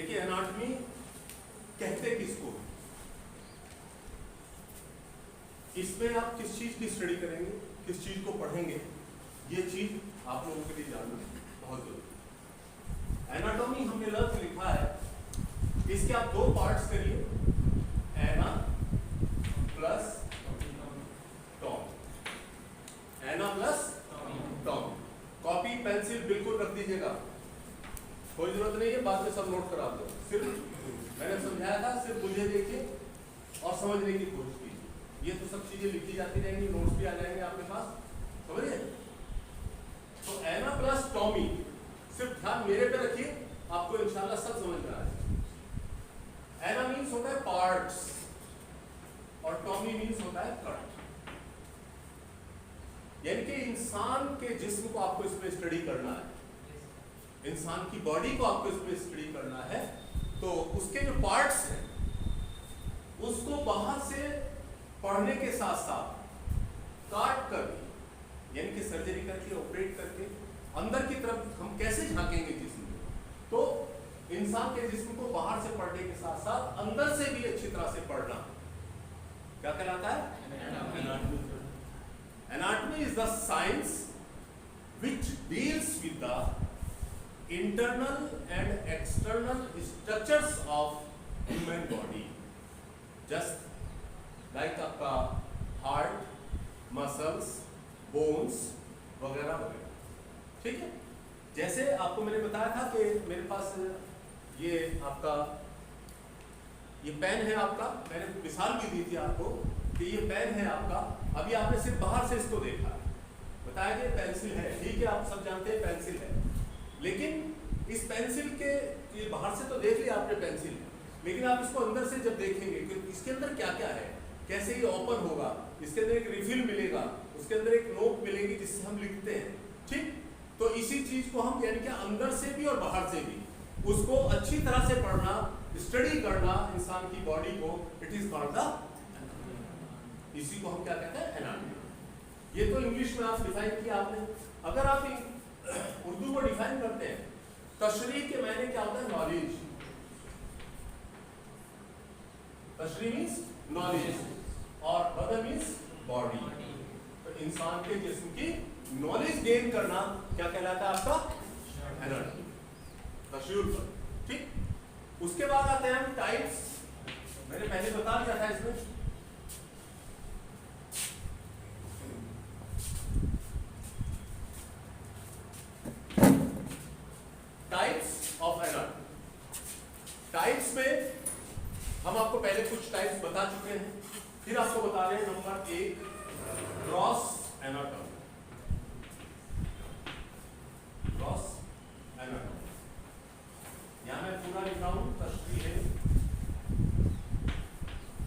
देखिए एनाटॉमी कहते किसको, इसमें आप किस चीज की स्टडी करेंगे, किस चीज को पढ़ेंगे, ये चीज आप लोगों के लिए जानना बहुत जरूरी है। एनाटॉमी हमने लफ्ज लिखा है, इसके आप दो पार्ट्स करिए, एना प्लस टॉम, एना प्लस टॉम। कॉपी पेंसिल बिल्कुल रख दीजिएगा, कोई जरूरत नहीं है बाद में सब नोट करा दो, सिर्फ मैंने समझाया था, सिर्फ मुझे देखिए और समझने की कोशिश कीजिए। ये तो सब चीजें लिखी जाती रहेंगी, नोट्स भी आ जाएंगे आपके पास, समझिए। तो एना प्लस टॉमी, सिर्फ ध्यान मेरे पे रखिए, आपको इंशाल्लाह सब समझ में आ जाएगा। एना मीन्स होता है पार्ट्स और टॉमी मीन्स होता है कट, यानी कि इंसान के जिस्म को आपको इसमें स्टडी करना है, इंसान की बॉडी को आपको इसमें स्टडी करना है, तो उसके जो पार्ट्स हैं उसको बाहर से पढ़ने के साथ साथ काट कर, यानी कि सर्जरी करके ऑपरेट करके अंदर की तरफ हम कैसे झांकेंगे जिस्म को, तो इंसान के जिस्म को बाहर से पढ़ने के साथ साथ अंदर से भी अच्छी तरह से पढ़ना क्या कहलाता है? Anatomy is the science which deals with the internal and external structures of human body, just like आपका heart, muscles, bones वगैरह वगैरह, ठीक है। जैसे आपको मैंने बताया था कि मेरे पास ये आपका ये पेन है आपका, मैंने मिसाल भी दी थी आपको कि ये पेन है आपका, अभी आपने सिर्फ बाहर से इसको देखा, बताया कि पेंसिल है, ठीक है, आप सब जानते हैं पेंसिल है, लेकिन इस पेंसिल के ये बाहर से तो देख लिया आपने पेंसिल, लेकिन आप इसको अंदर से जब देखेंगे कि इसके अंदर क्या क्या है, कैसे ये ओपन होगा, इसके अंदर एक रिफिल मिलेगा, उसके अंदर एक नोक मिलेगी जिससे हम लिखते हैं, ठीक। तो इसी चीज को हम यानी कि अंदर से भी और बाहर से भी उसको अच्छी तरह से पढ़ना, स्टडी करना इंसान की बॉडी को, इट इज कॉल्ड द, इसी को हम क्या कहते हैं? एनाटॉमी। ये तो इंग्लिश में आप डिफाइन किया आपने। अगर आप उर्दू को डिफाइन करते हैं, तशरीह के मायने क्या होता है? नॉलेज। तशरीह मींस नॉलेज और बदन मींस बॉडी। तो इंसान के जिस्म की नॉलेज गेन करना क्या कहलाता है आपका? एनाटॉमी, तशरीह पर, ठीक। उसके बाद आते हैं हम टाइप्स, मैंने पहले बता दिया था इसमें, टाइप्स ऑफ एनाटॉमी। टाइप्स में हम आपको पहले कुछ टाइप्स बता चुके हैं, फिर आपको बता रहे हैं। Number 1 gross anatomy, gross anatomy, यहां मैं पूरा लिख रहा हूं, तशरीह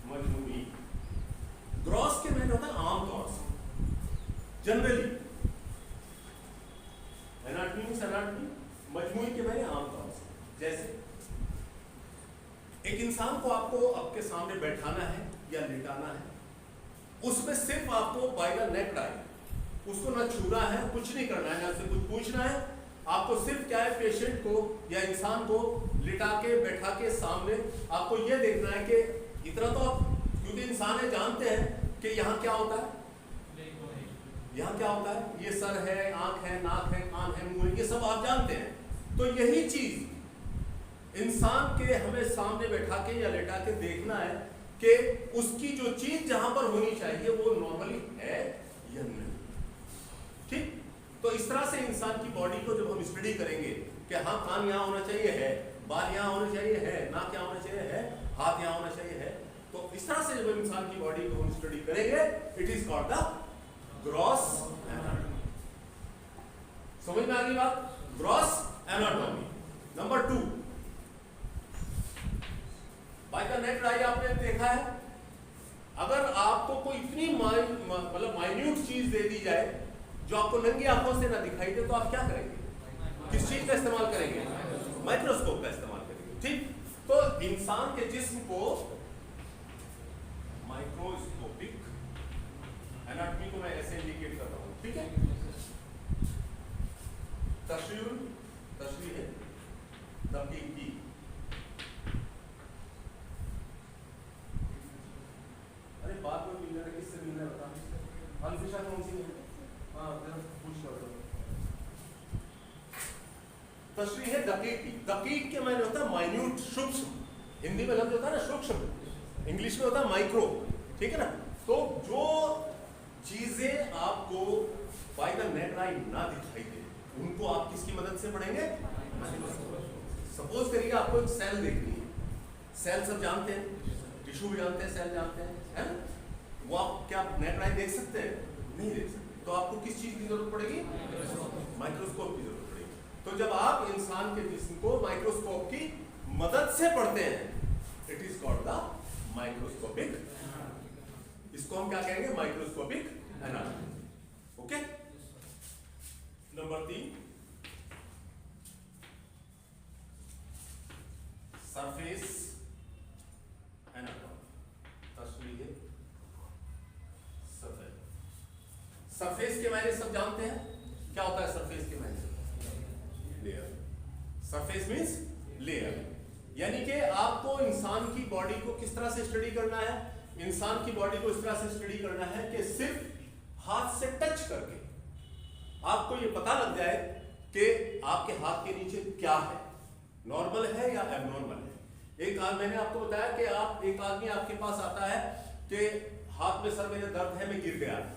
मजमूई। ग्रॉस के मैंने होता है आमतौर से, जनरली, एनाटॉमी मींस एनाटॉमी, मजमूई के मैंने आमतौर से, जैसे एक इंसान को आपको आपके सामने बैठाना है या लेटाना है, उसमें सिर्फ आपको बाय द नेक डाई, उसको ना छूना है, कुछ नहीं करना है, ना उससे कुछ पूछना है, आपको सिर्फ क्या है, पेशेंट को या इंसान को लिटा के बैठा के सामने आपको ये देखना है कि इतना तो आप, क्योंकि इंसान है, जानते हैं कि यहाँ क्या होता है, यहाँ क्या होता है, ये सर है, आंख है, नाक है, कान है, मुंह है, ये सब आप जानते हैं। तो यही चीज इंसान के हमें सामने बैठा के या लेटा के देखना है कि उसकी जो चीज जहां पर होनी चाहिए वो नॉर्मली है या नहीं, ठीक। तो इस तरह से इंसान की बॉडी को जब हम स्टडी करेंगे कि हाँ, कान यहाँ होना चाहिए है, बाल यहाँ होने चाहिए है, नाक यहाँ होना चाहिए है, हाथ यहाँ होना चाहिए है, तो इस तरह से जब इंसान की बॉडी को हम स्टडी करेंगे, it is called the gross anatomy. समझ में आ गई बात? Gross anatomy. Number 2 by the naked eye, आपने देखा है, अगर आपको कोई इतनी मतलब माइन्यूट चीज दे दी जाए जो आपको नंगी आंखों से ना दिखाई दे, तो आप क्या करेंगे? किस चीज का इस्तेमाल करेंगे? माइक्रोस्कोप का इस्तेमाल करेंगे, ठीक। तो इंसान के जिस्म को माइक्रोस्कोपिक एनाटॉमी को मैं ऐसे इंडिकेट कर रहा हूं, ठीक है। तशरीह, तशरीह दकीकी, तशरीह है दकीक की। दकीक के मायने होता है माइन्यूट, सूक्ष्म। हिंदी में लफ्ज होता है ना सूक्ष्म, इंग्लिश में होता है माइक्रो, ठीक है ना। तो जो चीजें आपको बाय द नेट आई ना दिखाई दे, उनको आप किसकी मदद से पढ़ेंगे? सपोज करिए आपको एक सेल देखनी है, सेल सब जानते हैं, टिश्यू भी जानते हैं, सेल जानते हैं, है ना। वो आप क्या नेट आई देख सकते हैं? नहीं देख सकते। तो आपको किस चीज की जरूरत पड़ेगी? माइक्रोस्कोप की जरूरत पड़ेगी। तो जब आप इंसान के जिस्म को माइक्रोस्कोप की मदद से पढ़ते हैं, it is called the microscopic. इसको हम क्या कहेंगे? Microscopic anatomy. Okay. Number 3, surface anatomy. तशरीह सतह। सरफेस के मायने सब जानते हैं, क्या होता है सरफेस के मायने? लेयर। सरफेस मींस लेयर, यानी कि आपको इंसान की बॉडी को किस तरह से स्टडी करना है? इंसान की बॉडी को इस तरह से स्टडी करना है कि सिर्फ हाथ से टच करके आपको ये पता लग जाए कि आपके हाथ के नीचे क्या है, नॉर्मल है या एबनॉर्मल है। मैंने आपको बताया कि एक आदमी आपके पास आता है कि हाथ में सर मेरे दर्द है, मैं गिर गया था,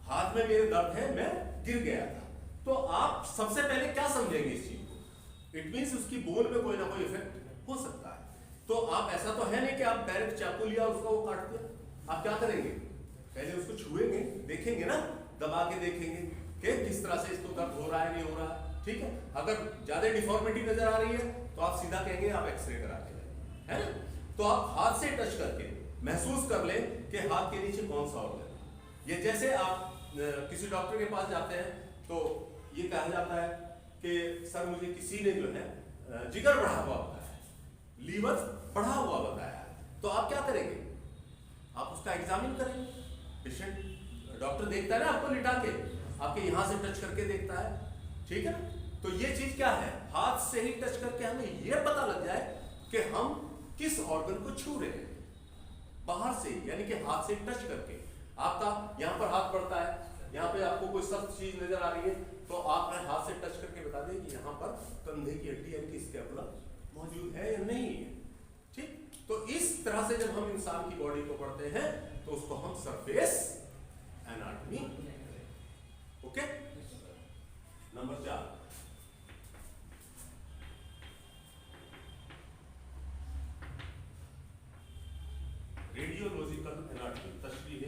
हाथ में मेरे दर्द है, मैं गिर गया था। तो आप सबसे पहले क्या समझेंगे इस चीज को? इट मींस उसकी बोन में कोई ना कोई इफेक्ट हो सकता है। तो आप ऐसा तो है नहीं कि आप डायरेक्ट चाकू लिया उसका वो काट दिया। आप क्या करेंगे? पहले उसको छुएंगे, देखेंगे ना, दबा के देखेंगे कि किस तरह से इसको दर्द हो रहा है, नहीं हो रहा है, ठीक है। अगर ज्यादा डिफॉर्मिटी नजर आ रही है तो आप सीधा कहेंगे आप एक्सरे करा के लाइए, है ना। तो आप हाथ से टच करके महसूस कर लें कि हाथ के नीचे कौन सा ऑर्गन है। ये जैसे आप किसी डॉक्टर के पास जाते हैं तो ये कहा जाता है कि सर मुझे किसी ने जो है जिगर बढ़ा हुआ बताया है, लीवर बढ़ा हुआ बताया है, तो आप क्या करेंगे? आप उसका एग्जामिन करेंगे। पेशेंट डॉक्टर देखता है ना आपको लिटा के, आपके यहां से टच करके देखता है, ठीक है ना। तो ये चीज क्या है? हाथ से ही टच करके हमें ये पता लग जाए कि हम किस ऑर्गन को छू रहे हैं बाहर से, यानी कि हाथ से टच करके। आपका यहाँ पर हाथ पड़ता है, यहाँ पे आपको कोई सख्त चीज नजर आ रही है तो आप हाथ से टच करके बता दें कि यहाँ पर कंधे की हड्डी यानी कि स्कैपुला मौजूद है या नहीं है, ठीक। तो इस तरह से जब हम इंसान की बॉडी को पढ़ते हैं तो उसको हम surface anatomy. Okay. Number 4, radiological anatomy. तशरीह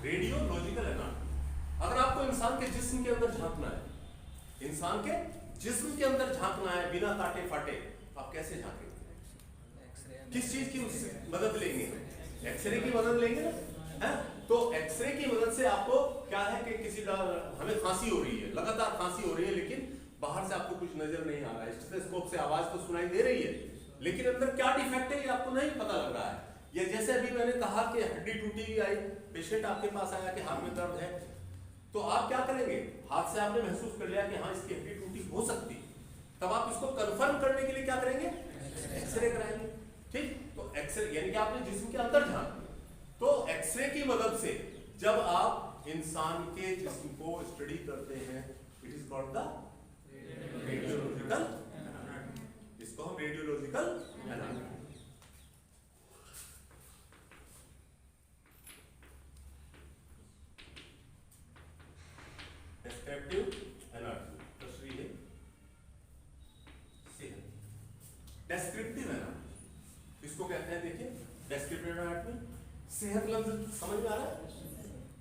रेडियोलॉजिकल एनाटॉमी। अगर आपको इंसान के जिस्म के अंदर झांकना है, इंसान के जिस्म के अंदर झांकना है बिना काटे फाटे, आप कैसे झांकेंगे? किस चीज की मदद लेंगे? एक्सरे की मदद लेंगे ना, है। तो एक्सरे की मदद से आपको क्या है कि किसी हमें खांसी हो रही है, लगातार खांसी हो रही है, लेकिन बाहर से आपको कुछ नजर नहीं आ रहा है, स्टेथोस्कोप से आवाज तो सुनाई दे रही है, लेकिन अंदर क्या डिफेक्ट है ये आपको नहीं पता लग रहा है। या जैसे अभी मैंने कहा कि हड्डी टूटी हुई आई, पेशेंट आपके पास आया कि हाथ में दर्द है, तो आप क्या करेंगे? हाथ से आपने महसूस कर लिया कि हाँ इसकी हड्डी टूटी हो सकती, तब आप इसको कंफर्म करने के लिए क्या करेंगे? एक्सरे कराएंगे, ठीक। तो एक्सरे यानी कि आपने जिस्म के अंदर झांक, तो एक्सरे की मदद से जब आप इंसान के जिस्म को स्टडी करते हैं, it is called the radiological anatomy. इसको हम रेडियोलॉजिकल एनाटॉमी। Descriptive anatomy. तशरीह सेहत। डेस्क्रिप्टिव एनाटॉमी इसको कहते हैं, देखिए डेस्क्रिप्टिव एनाटॉमी। सेहत लफ्ज समझ में आ रहा है?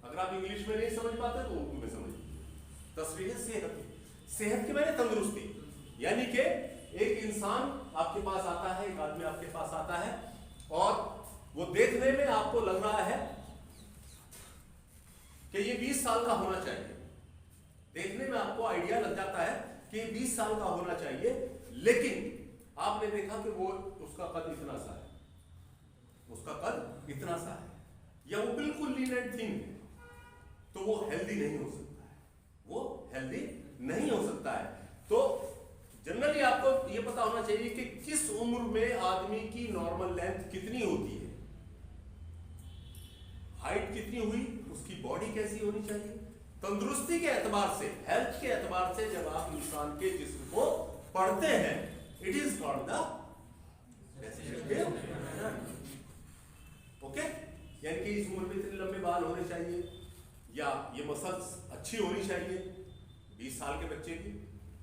अगर आप इंग्लिश में नहीं समझ पाते तो उर्दू में समझिए। तशरीह सेहत। सेहत के माने तंदुरुस्ती, यानी कि एक इंसान आपके पास आता है, एक आदमी आपके पास आता है और वो देखने में आपको लग रहा है कि ये 20 साल का होना चाहिए, देखने में आपको आइडिया लग जाता है कि ये 20 साल का होना चाहिए, लेकिन आपने देखा कि वो उसका कद इतना सा है, उसका कद इतना सा है, या वो बिल्कुल लीन एंड थिन है, तो वो हेल्दी नहीं हो सकता है, वो हेल्दी नहीं हो सकता है। तो जनरली आपको ये पता होना चाहिए कि किस उम्र में आदमी की नॉर्मल लेंथ कितनी होती है, हाइट कितनी हुई, उसकी बॉडी कैसी होनी चाहिए? तंदुरुस्ती के एतबार से, हेल्थ के एतबार से जब आप इंसान के जिस्म को पढ़ते हैं, it is called the okay. यानी कि इस उम्र में इतने लंबे बाल होने चाहिए, या ये मसल्स अच्छी होनी चाहिए 20 साल के बच्चे की।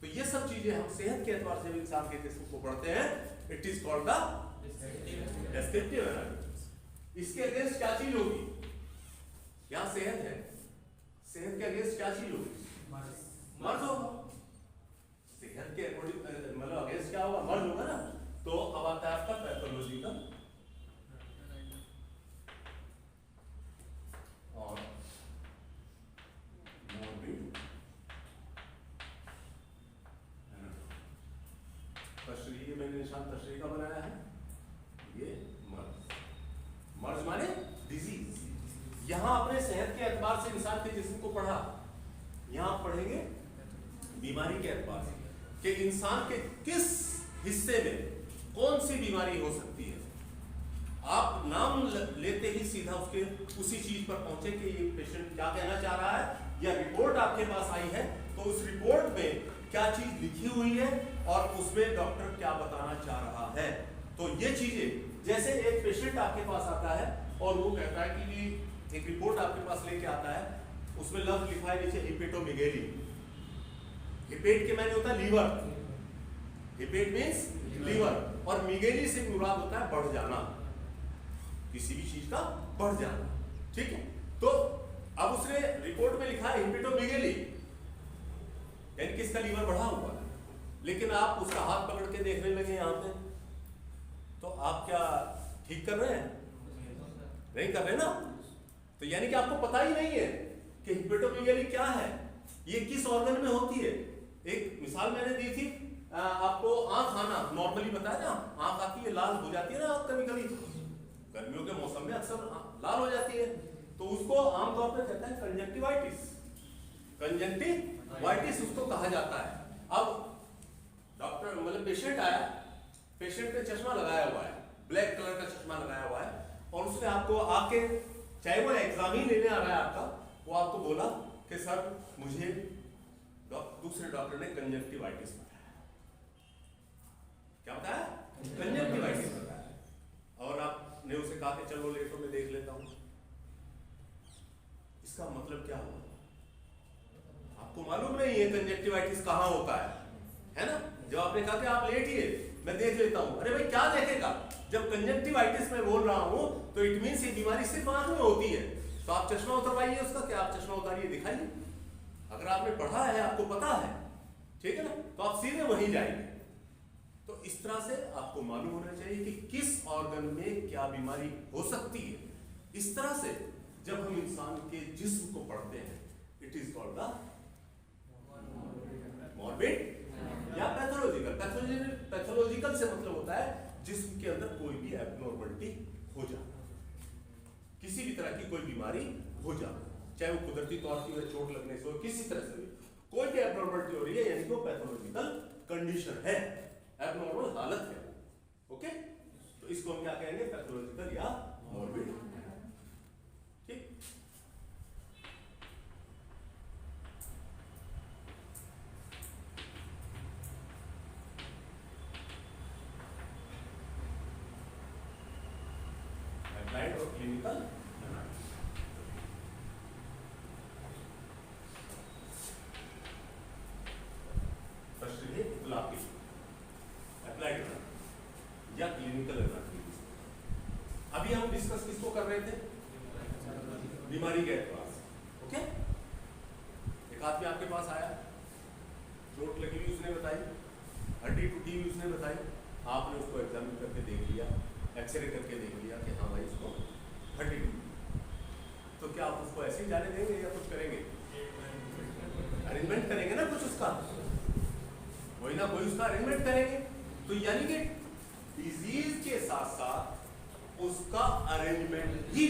तो ये सब चीजें हम सेहत के एतबार से इंसान के जिस्म को पढ़ते हैं, it is called the descriptive analysis. इसके अगेंस्ट क्या चीज होगी? यहां सेहत है, सेहत के अगेंस्ट क्या चीज होगी? मर्ज होगा। सेहत के मतलब अगेंस्ट क्या होगा? मर्ज होगा ना। तो अब आता है आपका पैथोलॉजिकल और मोर्बिड तशरीह। मैंने निशान तशरीह का बनाया है, ये मर्ज। मर्ज माने डिजीज। यहां अपने सेहत के एतबार से इंसान के जिस्म को पढ़ा, यहां पढ़ेंगे बीमारी के एतबार से कि इंसान के किस हिस्से में कौन सी बीमारी हो सकती है। आप नाम लेते ही सीधा उसके उसी चीज पर पहुंचे कि ये पेशेंट क्या कहना चाह रहा है, या रिपोर्ट आपके पास आई है तो उस रिपोर्ट में क्या चीज लिखी हुई है और उसमें डॉक्टर क्या बताना चाह रहा है। तो ये चीजें, जैसे एक पेशेंट आपके पास आता है और वो कहता है कि एक रिपोर्ट आपके पास लेके आता है, उसमें लफ्ज लिखा है नीचे हिपेटोमेगेली। हिपेट के माने होता है लीवर, हिपेट मींस लीवर, और मिगेली से मुराद होता है बढ़ जाना, किसी भी चीज का बढ़ जाना। ठीक है, तो अब उसने रिपोर्ट में लिखा है हिपेटोमेगेली, यानी किसका लीवर बढ़ा हुआ है, लेकिन आप उसका हाथ पकड़ के देखने लगे यहां पे, तो आप क्या ठीक कर रहे हैं? नहीं कर रहे ना। तो यानी कि आपको पता ही नहीं है कि हिपेटोमेगेली क्या है, ये किस ऑर्गन में होती है। एक मिसाल मैंने दी थी आपको, आंख आना नॉर्मली बताया ना, आंख आती है लाल हो जाती है ना कभी कभी, गर्मियों के मौसम में अक्सर लाल हो जाती है, तो उसको आमतौर पर कहते हैं कंजक्टिवाइटिस। कंजक्टिवाइटिस उसको कहा जाता है। अब डॉक्टर मतलब पेशेंट आया, पेशेंट ने चश्मा लगाया हुआ है, ब्लैक कलर का चश्मा लगाया हुआ है, और उसने आपको आके, चाहे वो एग्जामिन लेने आ रहा है आपका, वो आपको बोला कि सर मुझे दूसरे डॉक्टर ने कंजक्टिवाइटिस बताया। क्या बताया? कंजक्टिवाइटिस बताया। और आपने उसे कहा कि चलो लेटो मैं देख लेता हूं। इसका मतलब क्या हुआ? आपको मालूम नहीं है कंजक्टिवाइटिस कहां होता है ना। जब आपने कहा कि आप लेटिए मैं देख लेता हूं, अरे भाई क्या देखेगा? जब कंजक्टिवाइटिस में बोल रहा हूं तो इट मींस ये बीमारी सिर्फ आंख में होती है, तो आप चश्मा उतरवाइए उसका, क्या आप चश्मा उतारिए दिखाइए। अगर आपने पढ़ा है, आपको पता है, ठीक है ना, तो आप सीधे वहीं जाएंगे। तो इस तरह से आपको मालूम होना चाहिए कि किस ऑर्गन में क्या बीमारी हो सकती है। इस तरह से जब हम इंसान के जिस्म को पढ़ते हैं, it is called the morbid या पैथोलॉजिकल। पैथोलॉजिकल से मतलब होता है जिस्म के अंदर कोई भी एब्नॉर्मलिटी हो जाना, किसी भी तरह की कोई बीमारी हो जाना, चाहे वो कुदरती तौर की चोट लगने से हो, किसी तरह से कोई भी एब्नॉर्मलिटी हो रही है, यानी कि वो पैथोलॉजिकल कंडीशन है, एब्नॉर्मल हालत है। ओके, तो इसको हम क्या कहेंगे? पैथोलॉजिकल या मॉर्बिड। ठीक, एप्लाइड और क्लिनिकल। या क्लिनिकल एनाटॉमी। अभी हम डिस्कस किसको कर रहे थे? बीमारी के एतबार से। ओके, एक आदमी आपके पास आया, चोट लगी हुई उसने बताई, हड्डी टूटी हुई उसने बताई, आपने उसको एग्जामिन करके देख लिया, एक्सरे करके देख लिया कि हाँ भाई इसको हड्डी टूटी। तो क्या आप उसको ऐसे ही जाने देंगे या कुछ करेंगे? अरेंजमेंट करेंगे ना कुछ उसका, वही ना कोई उसका अरेंजमेंट करेंगे। तो यानी कि डिजीज के साथ साथ उसका अरेंजमेंट ही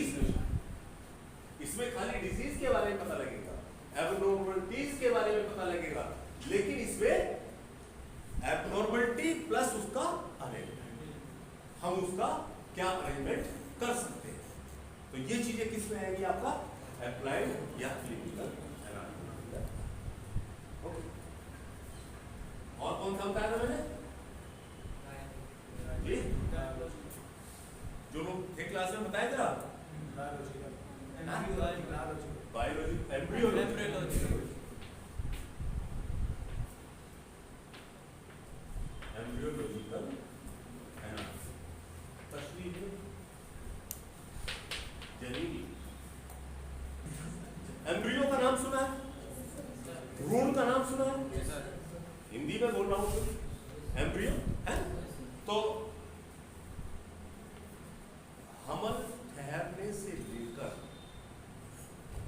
इसमें खाली डिजीज के बारे में पता लगेगा, एब्नॉर्मलिटीज के बारे में पता लगेगा, लेकिन इसमें एब्नॉर्मलिटी प्लस उसका अरेंजमेंट, हम उसका क्या अरेंजमेंट कर सकते हैं। तो ये चीजें किस में आएगी? आपका एप्लाइड या एम्ब्रियो का नाम सुना है? भ्रूण का नाम सुना है? हिंदी में बोल रहा हूं तो एम्ब्रियो है। तो हमल ठहरने से लेकर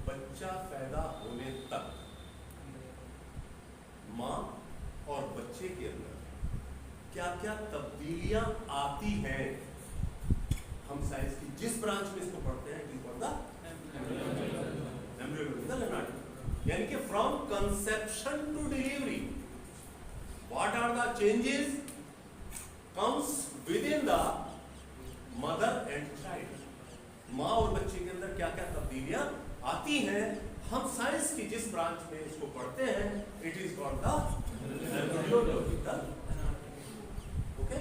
बच्चा पैदा होने तक मां और बच्चे के अंदर क्या क्या तब्दीलियां आती हैं, हम साइंस की जिस ब्रांच में इसको पढ़ते हैं एम्ब्रियो, यानी कि from conception to delivery what are the changes comes with in the mother and child. मां और बच्चे के अंदर क्या क्या तब्दीलियां आती हैं, हम साइंस की जिस ब्रांच में इसको पढ़ते हैं it is called the embryological. Okay,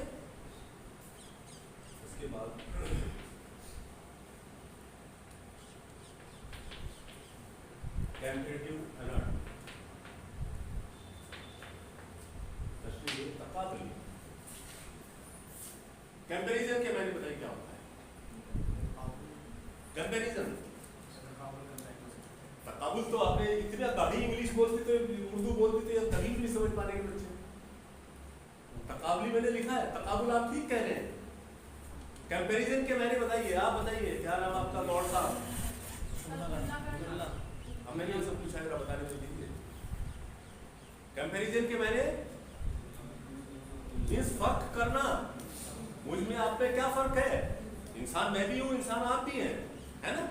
उसके बाद कंपैरेटिव एनाटॉमी, कंपैरिजन के मैंने बताया क्या होता है? कंपैरिजन, तकाबुल तो आपने इतना गाढ़ी इंग्लिश बोलते थे, उर्दू बोलते थे, कभी भी नहीं समझ पाने के बच्चे। तकाबुली मैंने लिखा है, तकाबुल आप ठीक कह रहे हैं। कंपैरिजन के मैंने बताइए, आप बताइए क्या नाम आपका? लॉर्ड साहब, हमने नहीं सब पूछा, जरा बताने को दीजिए। कंपैरिजन के मैंने मींस फर्क करना, मुझ में आप में क्या फर्क है? इंसान मैं भी हूं, इंसान आप भी हैं, है ना?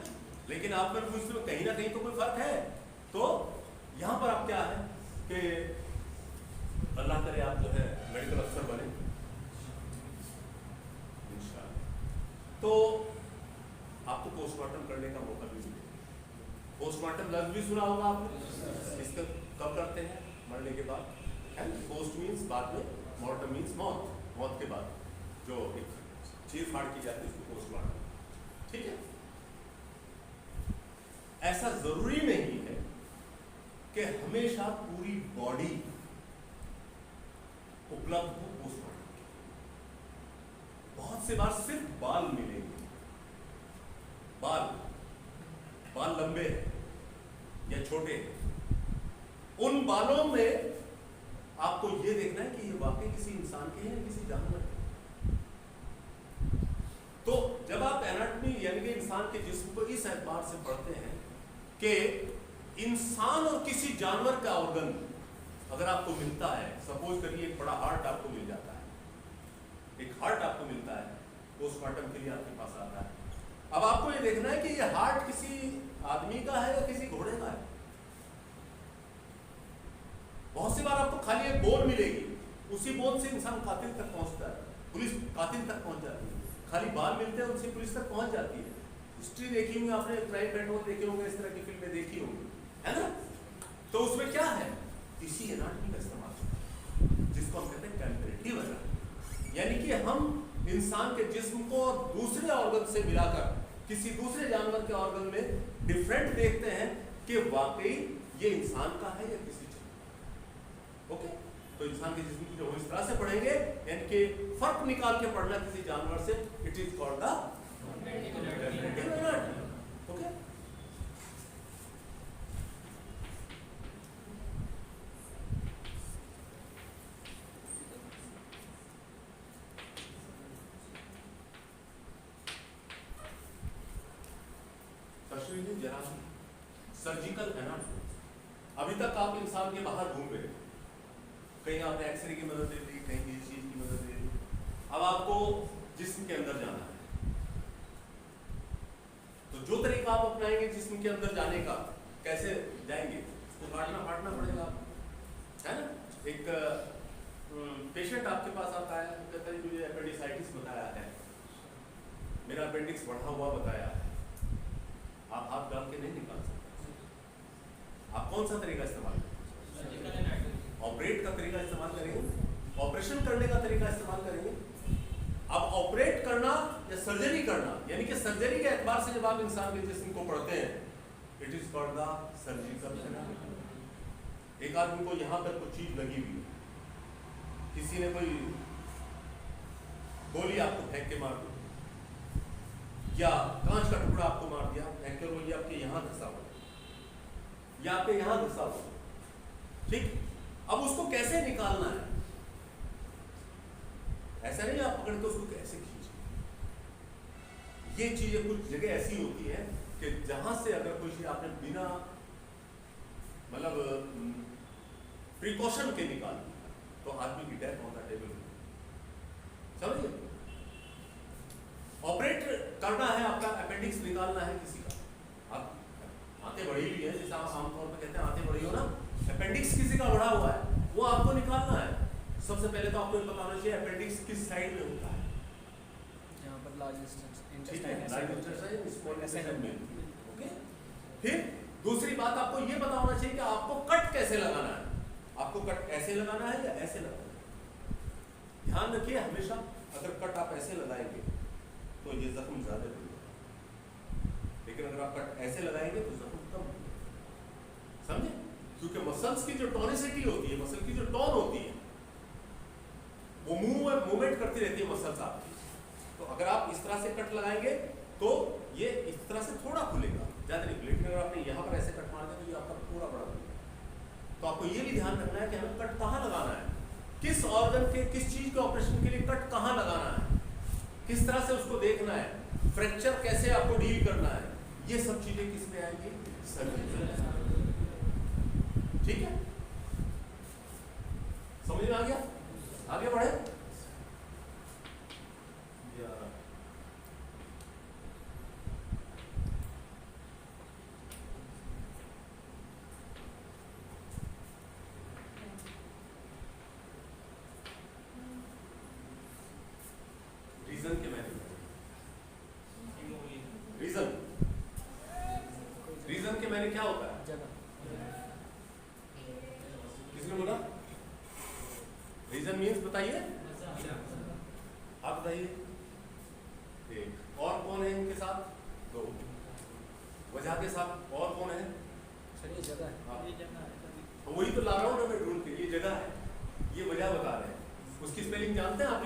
लेकिन आप में मुझ में कहीं ना कहीं तो कोई फर्क है। तो यहां पर आप क्या है कि अल्लाह करे आप जो है मेडिकल अफसर बने इंशाअल्लाह, तो आपको पोस्टमार्टम करने का मौका भी मिलेगा। पोस्टमार्टम लफ्ज भी सुना होगा आपने, इसका कब करते हैं? मरने के बाद, है? पोस्ट मीन्स बाद में, मॉर्टम मीन्स मौत, मौत के बाद जो एक चीर फाड़ की जाती है उसको पोस्टमार्टम, ठीक है? ऐसा जरूरी नहीं है कि हमेशा पूरी बॉडी उपलब्ध हो पोस्टमार्टम के। बहुत से बार सिर्फ बाल मिलेंगे, बाल लंबे या छोटे, उन बालों में आपको यह देखना है कि ये वाकई किसी इंसान के हैं या किसी जानवर के। तो जब आप एनाटॉमी यानी कि इंसान के जिस्म को इस एतबार से पढ़ते हैं कि इंसान और किसी जानवर का ऑर्गन अगर आपको मिलता है, सपोज करिए एक बड़ा हार्ट आपको मिल जाता है, एक हार्ट आपको मिलता है, पोस्टमार्टम के लिए आपके पास आता है। अब आपको ये देखना है कि ये हार्ट किसी आदमी का है या किसी घोड़े का है। बहुत सी बार आपको खाली एक बोन मिलेगी, उसी बोन से इंसान कातिल तक पहुंचता है, पुलिस कातिल तक पहुंच जाती है। खाली बाल मिलते हैं उनसे पुलिस तक पहुंच जाती है। हिस्ट्री देखी होंगी आपने, क्राइम पेट्रोल देखे होंगे, इस तरह की फिल्में देखी होंगी, है ना? तो उसमें क्या है? इसी एनाटॉमी का इस्तेमाल जिसको हम कहते हैं कंपैरेटिव एनाटॉमी, यानी कि हम इंसान के जिस्म को दूसरे ऑर्गन से मिलाकर किसी दूसरे जानवर के ऑर्गन में डिफरेंट देखते हैं कि वाकई ये इंसान का है या किसी जानवर। ओके, तो इंसान के जिस्म की जो इस तरह से पढ़ेंगे, यानी कि फर्क निकाल के पढ़ना किसी जानवर से, it is called the comparative anatomy. Okay, जरा सर्जिकल एनाटॉमी। अभी तक आप इंसान के बाहर घूम रहे, कहीं आपने एक्सरे की मदद ले ली, कहीं किसी चीज की मदद ले ली। अब आपको जिस्म के अंदर जाना है, तो जो तरीका आप अपनाएंगे जिस्म के अंदर जाने का, कैसे जाएंगे? उसको काटना फाटना पड़ेगा, है ना? एक पेशेंट आपके पास आता है, कहता है मुझे एपेंडिसाइटिस बताया है, मेरा अपेंडिक्स बढ़ा हुआ बताया है। आप हाथ डाल के नहीं निकाल सकते। आप कौन सा तरीका इस्तेमाल करेंगे? ऑपरेट का तरीका इस्तेमाल करेंगे, ऑपरेशन करने का तरीका इस्तेमाल करेंगे। अब ऑपरेट करना या सर्जरी करना, यानी कि सर्जरी के एतबार से जब आप इंसान के जिस्म को पढ़ते हैं, it is called the surgical anatomy. एक आदमी को यहां पर कुछ चीज लगी हुई, किसी ने कोई गोली आपको फेंक के मार दी या कांच का टुकड़ा आपको मार दिया, फेंक के वो ये आपके यहां धंसा हुआ, ये आपके यहां घुसा हुआ है, ठीक। अब उसको कैसे निकालना है, ऐसा नहीं आप पकड़ के उसको कैसे खींच, ये चीजें कुछ जगह ऐसी होती है कि जहां से अगर कोई चीज आपने बिना मतलब प्रिकॉशन के निकाल तो आदमी की डेथ होता टेबल में, समझिए। ऑपरेट करना है, आपका अपेंडिक्स निकालना है किसी का, आप आंतें बढ़ी हुई है, जैसे आप आमतौर पर कहते हैं आंतें बढ़ी हो ना, अपेंडिक्स किसी का बढ़ा हुआ है, वो आपको निकालना है। सबसे पहले तो आपको पता होना चाहिए अपेंडिक्स किस साइड में होता है, यहाँ पर large intestine, large intestine, small intestine में, ओके। फिर दूसरी बात आपको ये पता होना चाहिए कि आपको कट कैसे लगाना है, आपको कट ऐसे लगाना है या ऐसे लगाना है। ध्यान रखिए हमेशा, अगर कट आप ऐसे लगाएंगे तो ये जख्म ज्यादा होगा, लेकिन अगर आप कट ऐसे लगाएंगे तो जख्म कम होगा, समझे। क्योंकि मसल्स की जो टोनिसिटी होती है, मसल की जो टोन होती है, वो मूवमेंट करती रहती है मसल्स आपकी। तो अगर आप इस तरह से कट लगाएंगे तो ये इस तरह से थोड़ा खुलेगा, ज्यादा नहीं, लेकिन अगर आपने यहाँ पर ऐसे कट मार दिया तो ये आपका पूरा बड़ा खुलेगा। तो आपको ये भी ध्यान रखना है कि हमें कट कहाँ लगाना है, किस ऑर्गन के, किस चीज के ऑपरेशन के लिए कट कहाँ लगाना है, किस तरह से उसको देखना है, फ्रैक्चर कैसे आपको डील करना है, ये सब चीजें किस में आएंगी, सर्जरी। ठीक है, समझ में आ गया, आगे बढ़े। रीजन के मैंने रीजन के मैंने क्या होता है, किसने बोला रीजन मीन्स, बताइए आप बताइए। एक और कौन है इनके साथ, दो वजह के साथ और कौन है, सर ये जगह है, ये जगह है, तो वही तो ला रहा हूँ मैं ढूंढ के, ये जगह है, ये वजह बता रहे हैं। उसकी स्पेलिंग जानते हैं आप,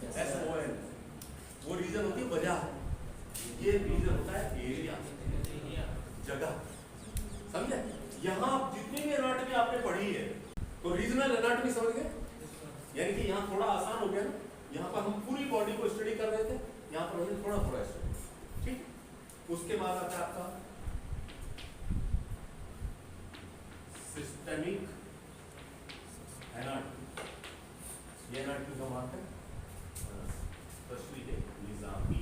RESON, वो रीजन होती है वजह, ये रीजन होता है एरिया, जगह, समझे। यहाँ जितनी भी एनाटॉमी आपने पढ़ी है तो रीजनल एनाटॉमी समझ गए, यानी कि यहाँ थोड़ा आसान हो गया ना, यहाँ पर हम पूरी बॉडी को स्टडी कर रहे थे, यहाँ पर हमने थोड़ा थोड़ा स्टडी, ठीक। उसके बाद आता है आपका सिस्टेमिक एनाटॉमी, ये एनाटॉमी का मार्क है तशरीह निजामी,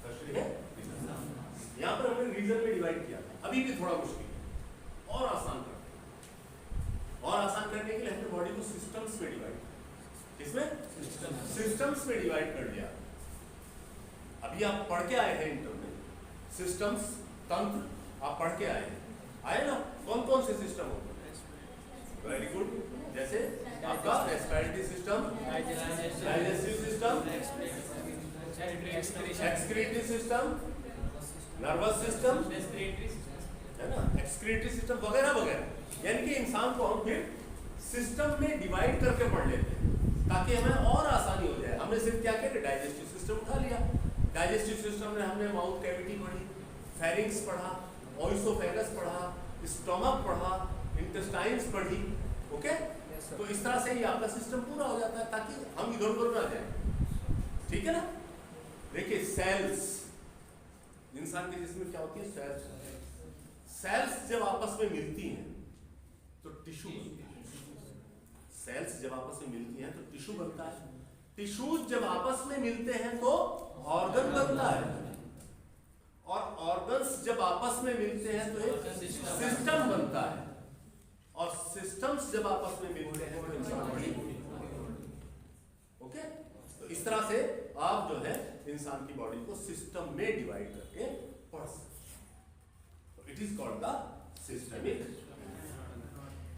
तशरीह निजामी। यहाँ पर हमने रीजन में डिवाइड किया था, अभी भी थोड़ा मुश्किल है, और आसान करते हैं, और आसान करने के लिए हमने बॉडी को सिस्टम्स में डिवाइड किया, किसमें, सिस्टम्स में डिवाइड कर दिया। अभी आप पढ़ के आए हैं इंटर में, सिस्टम्स, तंत्र आप पढ़ के आए हैं, आए ना, कौन कौन से सिस्टम होते हैं, वेरी गुड, जैसे आपका respiratory system, digestive system, excretory system, nervous system, है ना, एक्सक्रीटरी सिस्टम वगैरह वगैरह। यानी कि इंसान को हम फिर सिस्टम में डिवाइड करके पढ़ लेते हैं ताकि हमें और आसानी हो जाए। हमने सिर्फ क्या किया कि डाइजेस्टिव सिस्टम उठा लिया, डाइजेस्टिव सिस्टम में हमने माउथ कैविटी पढ़ी, फेरिंक्स पढ़ा, ओइसोफेगस पढ़ा, स्टमक पढ़ा, इंटेस्टाइन्स पढ़ी, ओके। तो इस तरह से ही आपका सिस्टम पूरा हो जाता है ताकि हम इधर उधर ना जाए, ठीक है ना। देखिए सेल्स, इंसान के जिस्म में क्या होती है, सेल्स, सेल्स जब आपस में मिलती हैं तो टिश्यू बनती है, सेल्स जब आपस में मिलती हैं तो टिश्यू बनता है, टिश्यूज जब आपस में मिलते हैं तो ऑर्गन बनता है, और ऑर्गन्स जब आपस में मिलते हैं तो एक सिस्टम बनता है, और सिस्टम्स जब आपस में मिलते हैं तो इंसान की, ओके। तो इस तरह से आप जो है इंसान की बॉडी को सिस्टम में डिवाइड करके पढ़ सकते हैं। It is called the systemic